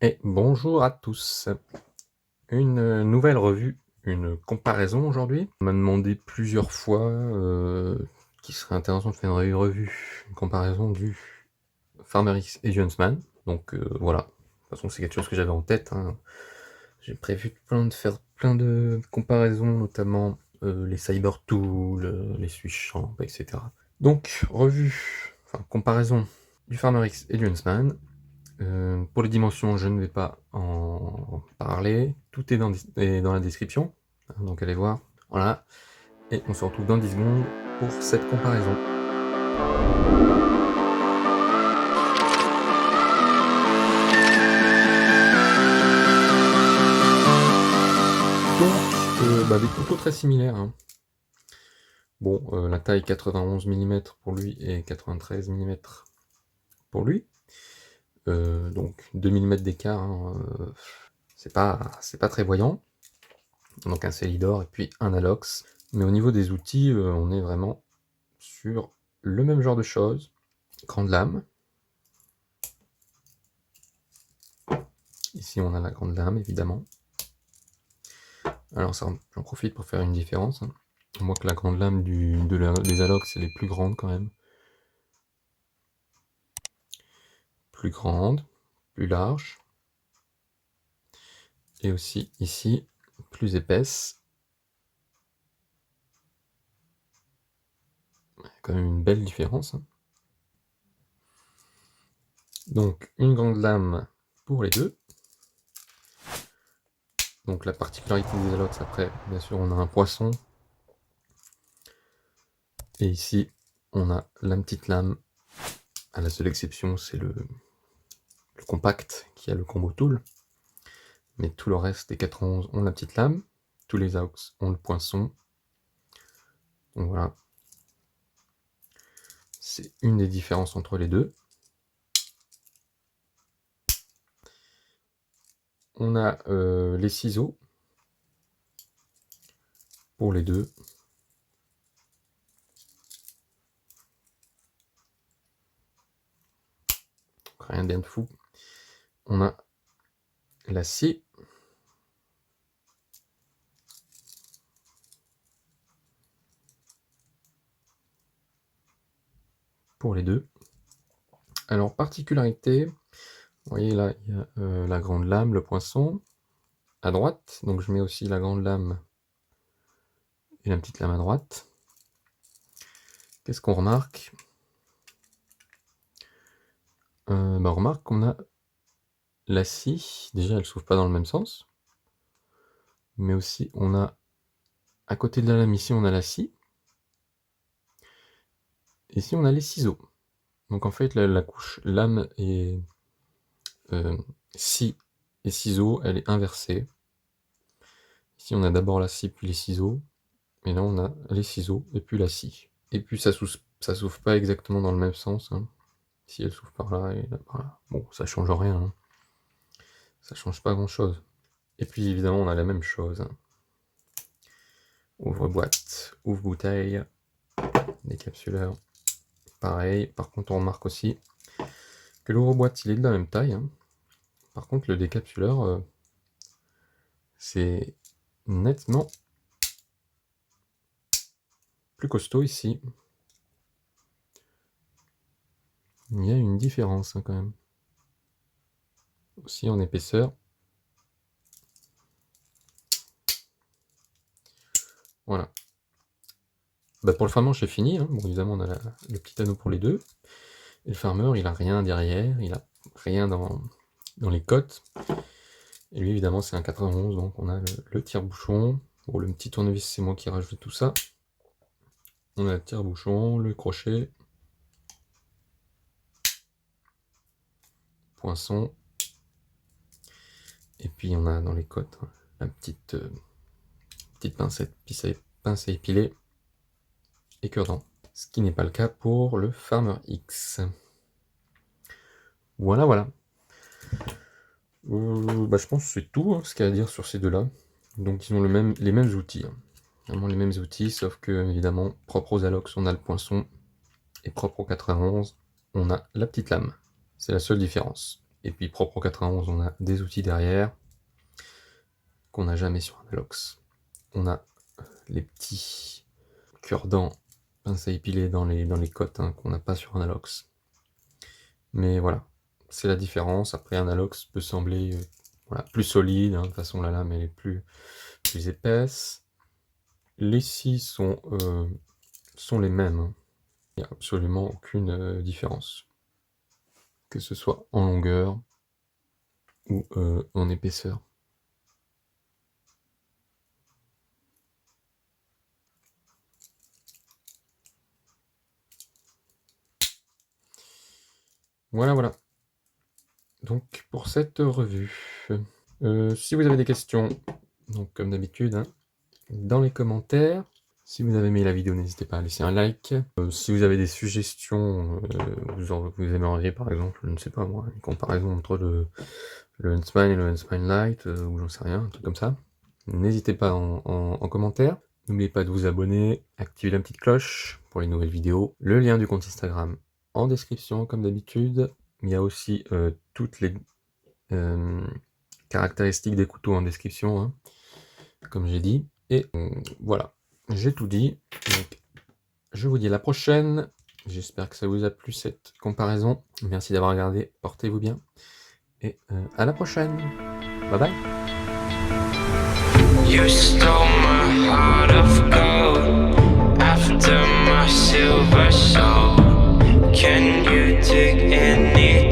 Et bonjour à tous. Une nouvelle revue, une comparaison aujourd'hui. On m'a demandé plusieurs fois qu'il serait intéressant de faire une revue, une comparaison du Farmer X et du Huntsman. Donc voilà, de toute façon c'est quelque chose que j'avais en tête, hein. J'ai prévu de faire plein de comparaisons, notamment les Cyber Tools, les Swiss Champ, etc. Donc revue, enfin comparaison du Farmer X et du Huntsman. Pour les dimensions, je ne vais pas en parler. Tout est dans la description, donc allez voir. Voilà. Et on se retrouve dans 10 secondes pour cette comparaison. Donc, des couteaux très similaires, hein. Bon, la taille 91 mm pour lui et 93 mm pour lui. Donc 2 mm d'écart, hein, c'est pas très voyant. Donc un Célidor et puis un Alox. Mais au niveau des outils, on est vraiment sur le même genre de choses. Grande lame. Ici, on a la grande lame, évidemment. Alors, j'en profite pour faire une différence. On voit que la grande lame des Alox, elle est plus grande quand même. Plus grande, plus large. Et aussi, ici, plus épaisse. Quand même une belle différence. Donc, une grande lame pour les deux. Donc, la particularité des Alox, après, bien sûr, on a un poisson. Et ici, on a la petite lame. À la seule exception, c'est le compact qui a le combo tool. Mais tout le reste des 91 ont la petite lame. Tous les AUX ont le poinçon. Donc voilà. C'est une des différences entre les deux. On a les ciseaux pour les deux. Rien de bien de fou. On a l'acier. Pour les deux. Alors, particularité, vous voyez là, il y a la grande lame, le poinçon, à droite. Donc je mets aussi la grande lame et la petite lame à droite. Qu'est-ce qu'on remarque? On remarque qu'on a la scie. Déjà, elle s'ouvre pas dans le même sens. Mais aussi, on a, à côté de la lame, ici, on a la scie. Ici, on a les ciseaux. Donc en fait, la couche lame et scie et ciseaux, elle est inversée. Ici, on a d'abord la scie, puis les ciseaux. Et là, on a les ciseaux, et puis la scie. Et puis, ça s'ouvre pas exactement dans le même sens, hein. Si elle s'ouvre par là et là par là. Bon, ça change rien, hein. Ça change pas grand-chose. Et puis, évidemment, on a la même chose, hein. Ouvre-boîte, ouvre-bouteille, décapsuleur. Pareil. Par contre, on remarque aussi que l'ouvre-boîte, il est de la même taille, hein. Par contre, le décapsuleur, c'est nettement plus costaud ici. Il y a une différence, hein, quand même. Aussi en épaisseur. Voilà. Pour le farmer, j'ai fini, hein. Bon, évidemment, on a le petit anneau pour les deux. Et le farmer, il a rien derrière, il a rien dans les côtes. Et lui, évidemment, c'est un 91, donc on a le tire-bouchon. Bon, le petit tournevis, c'est moi qui rajoute tout ça. On a le tire-bouchon, le crochet, poinçon. Et puis on a dans les côtes la petite pincette, pince à épiler et cure-dent. Ce qui n'est pas le cas pour le Farmer X. Voilà, voilà. Je pense que c'est tout, hein, ce qu'il y a à dire sur ces deux-là. Donc ils ont les mêmes outils, hein. Vraiment les mêmes outils, sauf que, évidemment, propre aux Alox, on a le poinçon, et propre au 91, on a la petite lame. C'est la seule différence. Et puis ProPro 91, on a des outils derrière qu'on n'a jamais sur un Alox. On a les petits cure-dents, pince à épiler dans les côtes hein, qu'on n'a pas sur un Alox. Mais voilà, c'est la différence. Après, un Alox peut sembler voilà, plus solide, hein, de toute façon la lame elle est plus épaisse. Les scies sont les mêmes, hein. Il n'y a absolument aucune différence, que ce soit en longueur ou en épaisseur. Voilà. Donc pour cette revue, si vous avez des questions, donc comme d'habitude, hein, dans les commentaires. Si vous avez aimé la vidéo, n'hésitez pas à laisser un like. Si vous avez des suggestions, vous aimeriez par exemple, je ne sais pas moi, une comparaison entre le Huntsman et le Huntsman Light, ou j'en sais rien, un truc comme ça. N'hésitez pas en commentaire. N'oubliez pas de vous abonner, activer la petite cloche pour les nouvelles vidéos. Le lien du compte Instagram en description comme d'habitude. Il y a aussi toutes les caractéristiques des couteaux en description, hein, comme j'ai dit. Et voilà, j'ai tout dit. Donc, je vous dis à la prochaine. J'espère que ça vous a plu cette comparaison. Merci d'avoir regardé, portez-vous bien. Et à la prochaine. Bye bye. You stole my heart of gold after my silver soul. Can you dig any